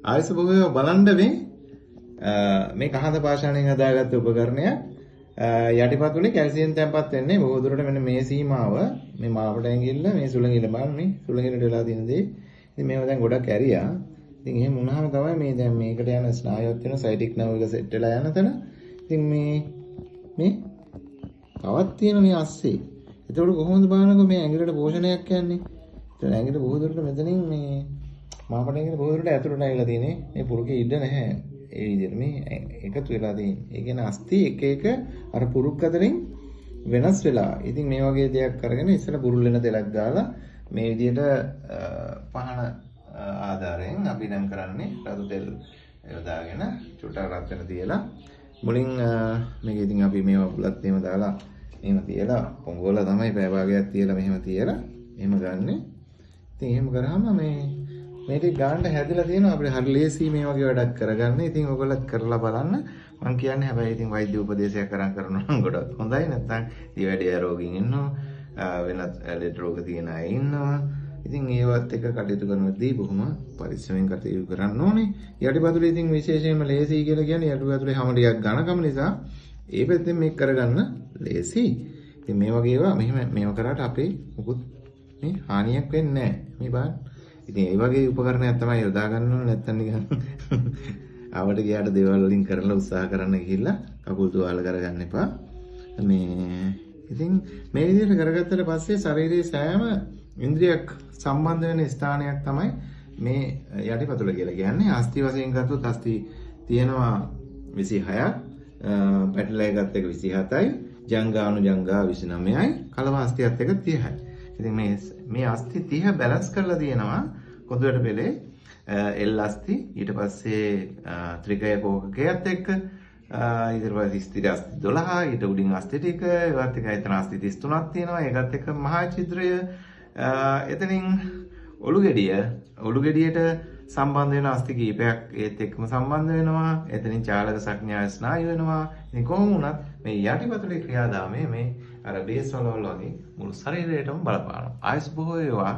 ආයස බොහෝ බලන්න මේ කහඳ පාෂාණයෙන් හදාගත්ත උපකරණයක් යටිපතුලේ කැල්සියම් තැන්පත් වෙන්නේ බොහෝ දුරට මෙන්න මේ සීමාව මේ මාපට ඇඟිල්ල මේ සුළඟිල්ල බලන්න මේ සුළඟිල්ලට වෙලා තියෙන දේ. ඉතින් මේව දැන් ගොඩක් ඇරියා. ඉතින් එහෙම වුණාම තමයි මේ දැන් මේකට යන ස්නායුවත් වෙන සයිටික් නර්ව් එක සෙට් වෙලා යන තැන. ඉතින් මේ තවත් තියෙන මේ අස්සේ. එතකොට කොහොමද බලන්නකො මේ ඇඟිල්ලට පෝෂණයක් යන්නේ? එතන ඇඟිල්ල බොහෝ දුරට මෙතනින් මේ මාපට ඇඟිල්ල බොහෝ දුරට ඇතුළට ඇවිල්ලා තියෙන්නේ. මේ පුරුකේ ඉඩ නැහැ. ඒ විදිහට මේ එකතු වෙලා තියෙන්නේ. ඒ කියන්නේ අස්ථි එක එක අර පුරුක් අතරින් වෙනස් වෙලා. ඉතින් මේ වගේ දෙයක් අරගෙන ඉස්සෙල්ලා බුරුල් වෙන තෙලක් දාලා මේ විදිහට පහන ආධාරයෙන් අපි දැන් කරන්නේ රතු තෙල් යොදාගෙන චුට්ටක් රත් වෙන තියලා මුලින් මේක ඉතින් අපි මේවා බුලත් එහෙම දාලා එහෙම තියලා පොංගෝලා තමයි පැය භාගයක් තියලා මෙහෙම තියලා එහෙම ගන්නෙ. ඉතින් එහෙම කරාම මේ ටික ගන්න හැදලා තියෙනවා අපිට හරි ලේසි මේ වගේ වැඩක් කරගන්න. ඉතින් ඔයගොල්ලොත් කරලා බලන්න. මම කියන්නේ හැබැයි ඉතින් වෛද්‍ය උපදේශයක් කරනවා නම් ගොඩක් හොඳයි. නැත්නම් දියවැඩිය රෝගීන් ඉන්නවා, වෙනත් ලෙඩ රෝග තියෙන අය ඉන්නවා. ඉතින් ඒවත් එක කටයුතු කරනදී බොහොම පරිස්සමෙන් කටයුතු කරන්න ඕනේ. යටිපතුලේ ඉතින් විශේෂයෙන්ම ලේසි කියලා කියන්නේ යටිපතුලේ හැම ටිකක් ඝනකම නිසා ඒ පැත්තෙන් මේක කරගන්න ලේසි. ඉතින් මේ වගේ ඒවා මෙහෙම මේව කරාට අපේ මොකුත් මේ හානියක් වෙන්නේ නැහැ. මේ බලන්න. ඉතින් ඒ වගේ උපකරණයක් තමයි යොදා ගන්න ඕනේ. නැත්නම් නිකන් ආවට ගියාට දේවල් වලින් කරලා උත්සාහ කරන්න ගිහිල්ලා කකුල් තුවාල කරගන්න එපා. ඉතින් මේ විදිහට කරගත්තට පස්සේ ශරීරයේ සෑම ඉන්ද්‍රියක් සම්බන්ධ වෙන ස්ථානයක් තමයි මේ යටිපතුල කියලා කියන්නේ. අස්ථි වශයෙන් ගත්තොත් අස්ථි තියෙනවා 26ක්, පැටලය ගත්ත එක 27යි, ජංගාණු ජංගා 29යි, කලව අස්ථියත් එක 30යි. ඉතින් මේ අස්ථි 30 බැලන්ස් කරලා තියෙනවා කොඳුරට පෙළේ එල් අස්ථි, ඊට පස්සේ ත්‍රිකය කෝකකයත් එක්ක ඊට පස්සේ ස්ථිර අස්ථි 12, ඊට උඩින් අස්ථි ටික, ඒවත් එක එතන අස්ථි 33ක් තියෙනවා. ඒකත් එක්ක මහා චිත්‍රය, එතනින් ඔලු ගෙඩියට සම්බන්ධ වෙන අස්ථි කීපයක් ඒත් එක්කම සම්බන්ධ වෙනවා. එතනින් චාලක සංඥා ස්නායු වෙනවා. ඉතින් කොහොම වුණත් මේ යටිපතුලේ ක්‍රියාදාමය මේ අර බේස් වල වගේ මුළු ශරීරයටම බලපානවා. ආයුෂ් බොහෝ වේවා.